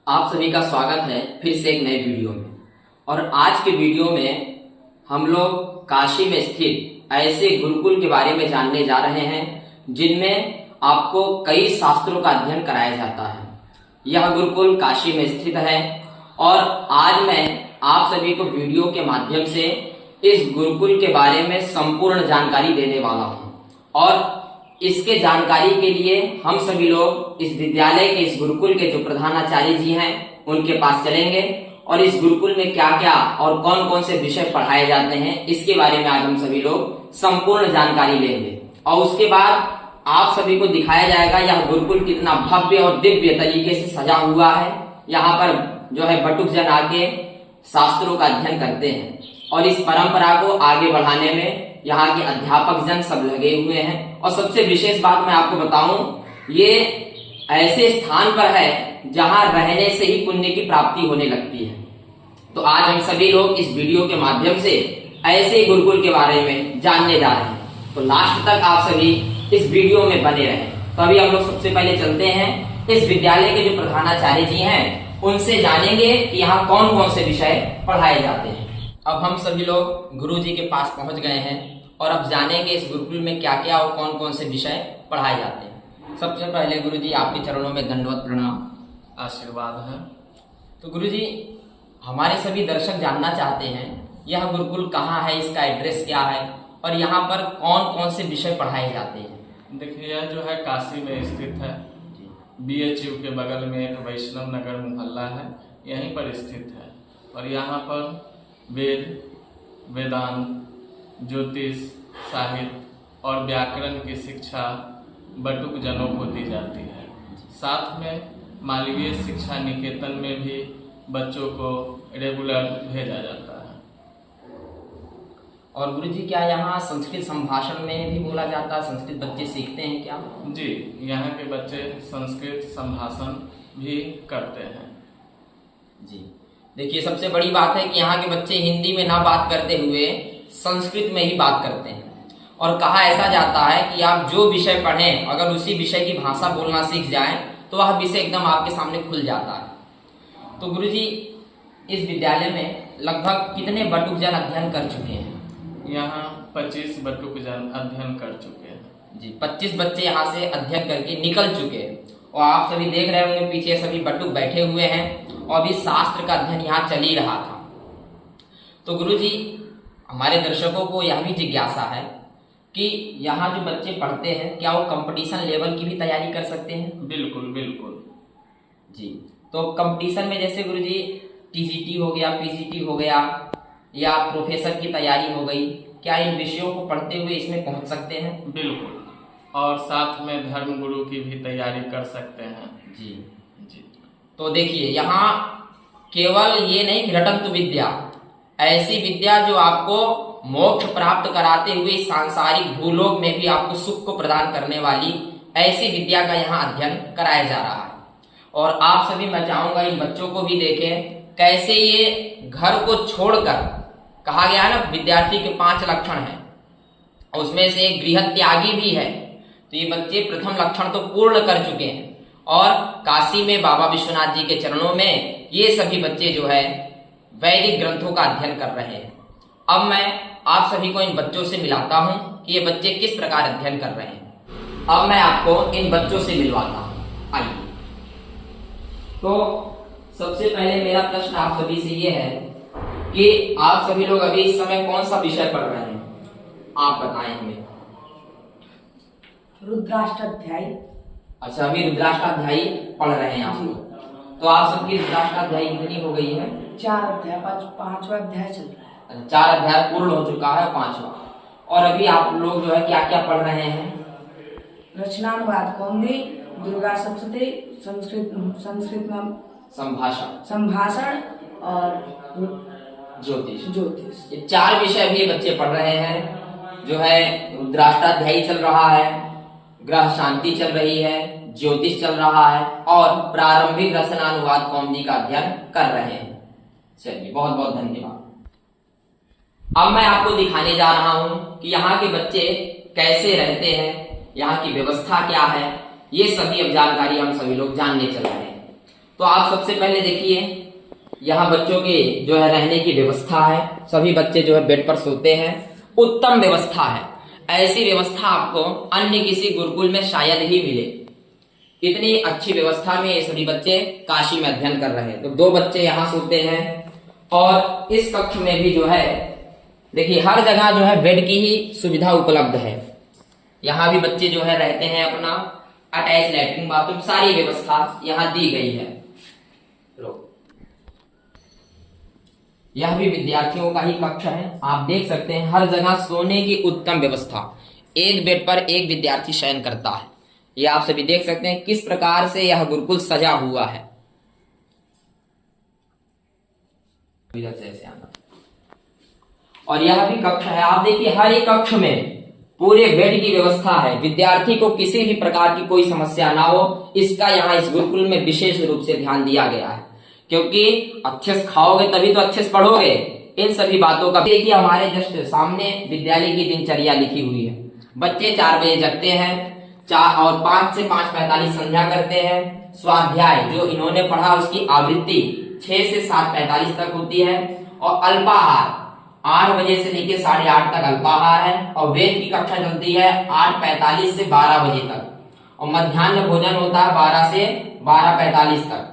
आप सभी का स्वागत है फिर से एक नए वीडियो में। और आज के वीडियो में हम लोग काशी में स्थित ऐसे गुरुकुल के बारे में जानने जा रहे हैं जिनमें आपको कई शास्त्रों का अध्ययन कराया जाता है। यह गुरुकुल काशी में स्थित है और आज मैं आप सभी को वीडियो के माध्यम से इस गुरुकुल के बारे में संपूर्ण जानकारी देने वाला हूँ। और इसके जानकारी के लिए हम सभी लोग इस विद्यालय के इस गुरुकुल के जो प्रधानाचार्य जी हैं उनके पास चलेंगे और इस गुरुकुल में क्या क्या और कौन कौन से विषय पढ़ाए जाते हैं इसके बारे में आज हम सभी लोग संपूर्ण जानकारी लेंगे। और उसके बाद आप सभी को दिखाया जाएगा यह गुरुकुल कितना भव्य और दिव्य तरीके से सजा हुआ है। यहाँ पर जो है बटुक जन आके शास्त्रों का अध्ययन करते हैं और इस परंपरा को आगे बढ़ाने में यहाँ के अध्यापक जन सब लगे हुए हैं। और सबसे विशेष बात मैं आपको बताऊं, ये ऐसे स्थान पर है जहां रहने से ही पुण्य की प्राप्ति होने लगती है। तो आज हम सभी लोग इस वीडियो के माध्यम से ऐसे गुरुकुल के बारे में जानने जा रहे हैं। तो लास्ट तक आप सभी इस वीडियो में बने रहें। तो अभी हम लोग सबसे पहले चलते हैं इस विद्यालय के जो प्रधानाचार्य जी हैं उनसे जानेंगे कि यहाँ कौन कौन से विषय पढ़ाए जाते हैं। अब हम सभी लोग गुरु जी के पास पहुंच गए हैं और अब जानेंगे इस गुरुकुल में क्या क्या और कौन कौन से विषय पढ़ाए जाते हैं। सबसे पहले गुरु जी आपके चरणों में दंडवत प्रणाम, आशीर्वाद है। तो गुरु जी हमारे सभी दर्शक जानना चाहते हैं यह गुरुकुल कहाँ है, इसका एड्रेस क्या है और यहाँ पर कौन कौन से विषय पढ़ाए जाते हैं। देखिए यह जो है काशी में स्थित है। BHU के बगल में एक वैष्णव नगर मोहल्ला है, यहीं पर स्थित है। और यहाँ पर वेद, वेदांत, ज्योतिष, साहित्य और व्याकरण की शिक्षा बटुक जनों को दी जाती है। साथ में मालवीय शिक्षा निकेतन में भी बच्चों को रेगुलर भेजा जाता है। और गुरु जी क्या यहाँ संस्कृत संभाषण में भी बोला जाता है, संस्कृत बच्चे सीखते हैं क्या? जी, यहाँ के बच्चे संस्कृत संभाषण भी करते हैं। जी देखिए, सबसे बड़ी बात है कि यहाँ के बच्चे हिंदी में ना बात करते हुए संस्कृत में ही बात करते हैं। और कहा ऐसा जाता है कि आप जो विषय पढ़ें अगर उसी विषय की भाषा बोलना सीख जाएं तो वह विषय एकदम आपके सामने खुल जाता है। तो गुरुजी इस विद्यालय में लगभग कितने बटुक जन अध्ययन कर चुके हैं? यहाँ 25 बटुक जन अध्ययन कर चुके हैं। जी 25 बच्चे यहाँ से अध्ययन करके निकल चुके हैं। और आप सभी देख रहे होंगे पीछे सभी बटुक बैठे हुए हैं और अभी शास्त्र का अध्ययन यहाँ चल ही रहा था। तो गुरुजी हमारे दर्शकों को यह भी जिज्ञासा है कि यहाँ जो बच्चे पढ़ते हैं क्या वो कंपटीशन लेवल की भी तैयारी कर सकते हैं? बिल्कुल बिल्कुल जी। तो कंपटीशन में जैसे गुरुजी TGT हो गया, PGT हो गया या प्रोफेसर की तैयारी हो गई, क्या इन विषयों को पढ़ते हुए इसमें पहुंच सकते हैं? बिल्कुल। और साथ में धर्म गुरु की भी तैयारी कर सकते हैं। जी जी। तो देखिए यहाँ केवल ये नहीं कि रटंतु विद्या, ऐसी विद्या जो आपको मोक्ष प्राप्त कराते हुए सांसारिक भूलोक में भी आपको सुख को प्रदान करने वाली ऐसी विद्या का यहाँ अध्ययन कराया जा रहा है। और आप सभी मैं चाहूंगा इन बच्चों को भी देखें कैसे ये घर को छोड़कर, कहा गया है ना विद्यार्थी के 5 लक्षण हैं, उसमें से एक गृह त्यागी भी है। तो ये बच्चे प्रथम लक्षण तो पूर्ण कर चुके हैं और काशी में बाबा विश्वनाथ जी के चरणों में ये सभी बच्चे जो है वैदिक ग्रंथों का अध्ययन कर रहे हैं। अब मैं आप सभी को इन बच्चों से मिलाता हूं कि ये बच्चे किस प्रकार अध्ययन कर रहे हैं। अब मैं आपको इन बच्चों से मिलवाता हूं, आइए। तो सबसे पहले मेरा प्रश्न आप सभी से ये है कि आप सभी लोग अभी इस समय कौन सा विषय पढ़ रहे हैं, आप बताएं हमें। रुद्राष्टाध्यायी। अच्छा, अभी रुद्राष्टाध्यायी पढ़ रहे हैं आप लोग। तो आप सबकी रुद्राष्टाध्यायी कितनी हो गई है? 4 अध्याय, 5वां अध्याय चल रहा है। 4 अध्याय पूर्ण हो चुका है, 5वां। और अभी आप लोग जो है क्या क्या पढ़ रहे हैं? रचनानुवाद कौमुदी, दुर्गा सप्तशती, संस्कृत में संभाषण और ज्योतिष। ये 4 विषय भी बच्चे पढ़ रहे हैं। जो है रुद्राष्टाध्यायी चल रहा है, ग्रह शांति चल रही है, ज्योतिष चल रहा है और प्रारंभिक रचनानुवाद कौमुदी का अध्ययन कर रहे हैं। चलिए बहुत बहुत धन्यवाद। अब मैं आपको दिखाने जा रहा हूं कि यहाँ के बच्चे कैसे रहते हैं, यहाँ की व्यवस्था क्या है, ये सभी अब जानकारी हम सभी लोग जानने चल रहे हैं। तो आप सबसे पहले देखिए, यहाँ बच्चों के जो है रहने की व्यवस्था है। सभी बच्चे जो है बेड पर सोते हैं, उत्तम व्यवस्था है। ऐसी व्यवस्था आपको अन्य किसी गुरुकुल में शायद ही मिले। इतनी अच्छी व्यवस्था में ये सभी बच्चे काशी में अध्ययन कर रहे हैं। तो 2 बच्चे यहाँ सोते हैं और इस कक्ष में भी जो है देखिए हर जगह जो है बेड की ही सुविधा उपलब्ध है। यहाँ भी बच्चे जो है रहते हैं, अपना अटैच लैट्रिन बाथरूम सारी व्यवस्था यहाँ दी गई है। यह भी विद्यार्थियों का ही कक्ष है। आप देख सकते हैं हर जगह सोने की उत्तम व्यवस्था, एक बेड पर एक विद्यार्थी शयन करता है। यह आप सभी देख सकते हैं किस प्रकार से यह गुरुकुल सजा हुआ है। और यह भी कक्ष है, आप देखिए हर एक कक्ष में पूरे बेड की व्यवस्था है। विद्यार्थी को किसी भी प्रकार की कोई समस्या ना हो, इसका यहाँ इस गुरुकुल में विशेष रूप से ध्यान दिया गया है। क्योंकि अच्छे से खाओगे तभी तो अच्छे से पढ़ोगे। इन सभी बातों का देखिए हमारे जस्ट सामने विद्यालय की दिनचर्या लिखी हुई है। बच्चे 4 बजे जगते हैं, 4 और 5 से 5:45 संध्या करते हैं। स्वाध्याय जो इन्होंने पढ़ा उसकी आवृत्ति 6 से 7:45 तक होती है। और अल्पाहार 8 बजे से लेकर 8:30 तक अल्पाहार है। और वेद की कक्षा चलती है 8:45 से 12 बजे तक। और मध्याह्न भोजन होता है 12 से 12:45 तक।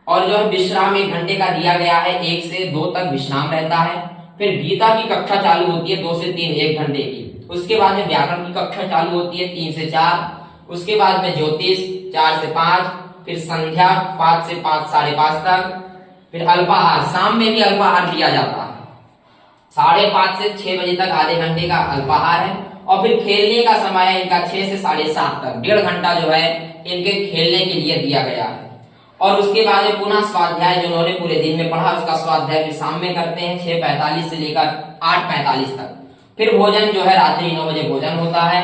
और जो है विश्राम 1 घंटे का दिया गया है, 1 से 2 तक विश्राम रहता है। फिर गीता की कक्षा चालू होती है 2 से 3 1 घंटे की। उसके बाद में व्याकरण की कक्षा चालू होती है 3 से 4। उसके बाद में ज्योतिष 4 से 5। फिर संध्या 5 से 5 साढ़े 5 तक। फिर अल्पाहार, शाम में भी अल्पाहार दिया जाता है 5:30 से 6 बजे तक, आधे घंटे का अल्पाहार है। और फिर खेलने का समय है इनका 6 से 7:30 तक, 1.5 घंटा जो है इनके खेलने के लिए दिया गया है। और उसके बाद में पुनः स्वाध्याय जो उन्होंने पूरे दिन में पढ़ा उसका स्वाध्याय भी शाम में करते हैं 6:45 से लेकर 8:45 तक। फिर भोजन जो है रात्रि 9 बजे भोजन होता है।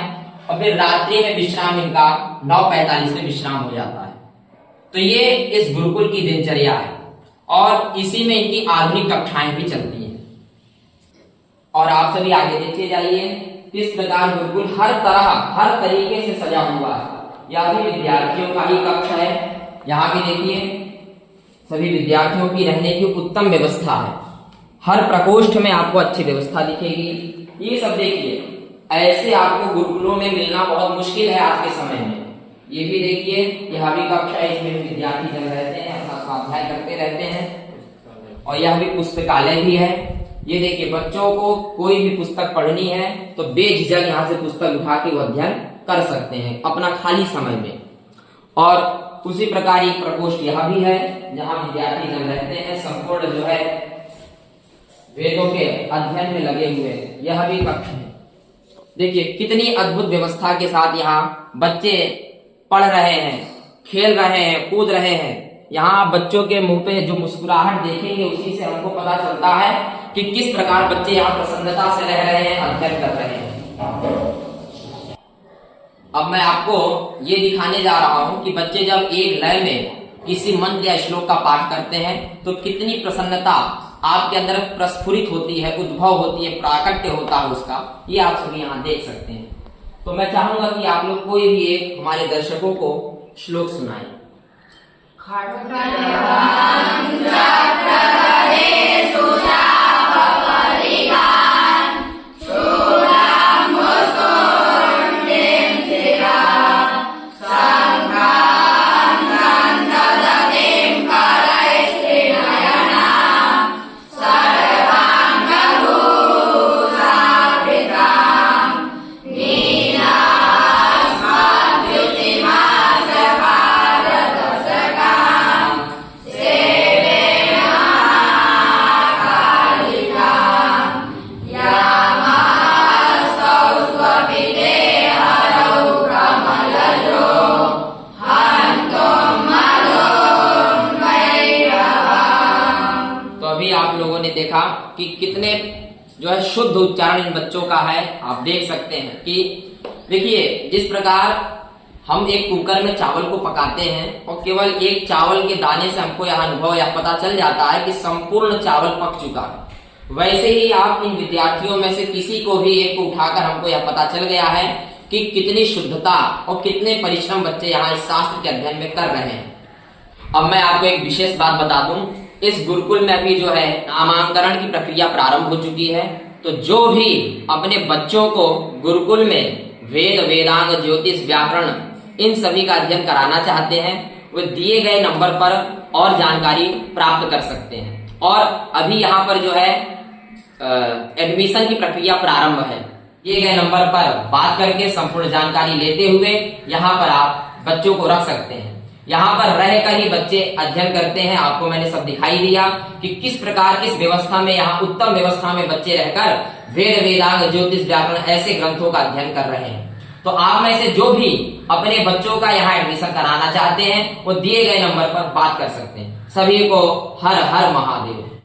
और फिर रात्रि में विश्राम इनका 9:45 में विश्राम हो जाता है। तो ये इस गुरुकुल की दिनचर्या है और इसी में इनकी आधुनिक कक्षाएं भी चलती हैं। और आप सभी आगे देखते जाइए किस प्रकार गुरुकुल हर तरीके से सजा हुआ है। यह भी विद्यार्थियों का ही कक्ष है। यहाँ भी देखिए सभी विद्यार्थियों की रहने की उत्तम व्यवस्था है। हर प्रकोष्ठ में आपको अच्छी व्यवस्था दिखेगी। ये सब देखिए ऐसे आपको गुरुकुलों में मिलना बहुत मुश्किल है आज के समय में। ये भी देखिए यह भी कक्ष है, इसमें विद्यार्थी जब रहते हैं अपना स्वाध्याय करते रहते हैं। और यह भी पुस्तकालय भी है। ये देखिए बच्चों को कोई भी पुस्तक पढ़नी है तो बेझिझक यहाँ से पुस्तक उठा के वो अध्ययन कर सकते हैं अपना खाली समय में। और उसी प्रकार एक प्रकोष्ठ यह भी है जहाँ विद्यार्थी जब रहते हैं, संपूर्ण जो है वेदों के अध्ययन में लगे हुए हैं। यह भी कक्ष है। देखिए कितनी अद्भुत व्यवस्था के साथ यहाँ बच्चे पढ़ रहे हैं, खेल रहे हैं, कूद रहे हैं। यहाँ बच्चों के मुंह पे जो मुस्कुराहट देखेंगे उसी से हमको पता चलता है कि किस प्रकार बच्चे यहाँ प्रसन्नता से रह रहे हैं, अध्ययन कर रहे हैं। अब मैं आपको ये दिखाने जा रहा हूं कि बच्चे जब एक लय में किसी मंत्र या श्लोक का पाठ करते हैं तो कितनी प्रसन्नता आपके अंदर प्रस्फुरित होती है, उद्भव होती है, प्राकट्य होता है उसका। ये आप सभी यहाँ देख सकते हैं। तो मैं चाहूंगा कि आप लोग कोई भी एक हमारे दर्शकों को श्लोक सुनाएं। देखा कि कितने जो है शुद्ध उच्चारण इन बच्चों का है। आप देख सकते हैं कि देखिए जिस प्रकार हम एक कुकर में चावल को पकाते हैं और केवल एक चावल के दाने से हमको यह अनुभव या पता चल जाता है कि संपूर्ण चावल पक चुका है, वैसे ही आप इन विद्यार्थियों में से किसी को भी एक को उठाकर हमको यह पता चल गया है कि कितनी शुद्धता और कितने परिश्रम बच्चे यहाँ इस शास्त्र के अध्ययन में कर रहे हैं। अब मैं आपको एक विशेष बात बता दूं, इस गुरुकुल में अभी जो है नामांकन की प्रक्रिया प्रारंभ हो चुकी है। तो जो भी अपने बच्चों को गुरुकुल में वेद, वेदांग, ज्योतिष, व्याकरण इन सभी का अध्ययन कराना चाहते हैं, वो दिए गए नंबर पर और जानकारी प्राप्त कर सकते हैं। और अभी यहाँ पर जो है एडमिशन की प्रक्रिया प्रारंभ है। दिए गए नंबर पर बात करके संपूर्ण जानकारी लेते हुए यहाँ पर आप बच्चों को रख सकते हैं। यहाँ पर रहकर ही बच्चे अध्ययन करते हैं। आपको मैंने सब दिखाई दिया कि किस प्रकार किस व्यवस्था में, यहाँ उत्तम व्यवस्था में बच्चे रहकर वेद, वेदांग, ज्योतिष, व्याकरण ऐसे ग्रंथों का अध्ययन कर रहे हैं। तो आप में से जो भी अपने बच्चों का यहाँ एडमिशन कराना चाहते हैं, वो दिए गए नंबर पर बात कर सकते हैं। सभी को हर हर महादेव।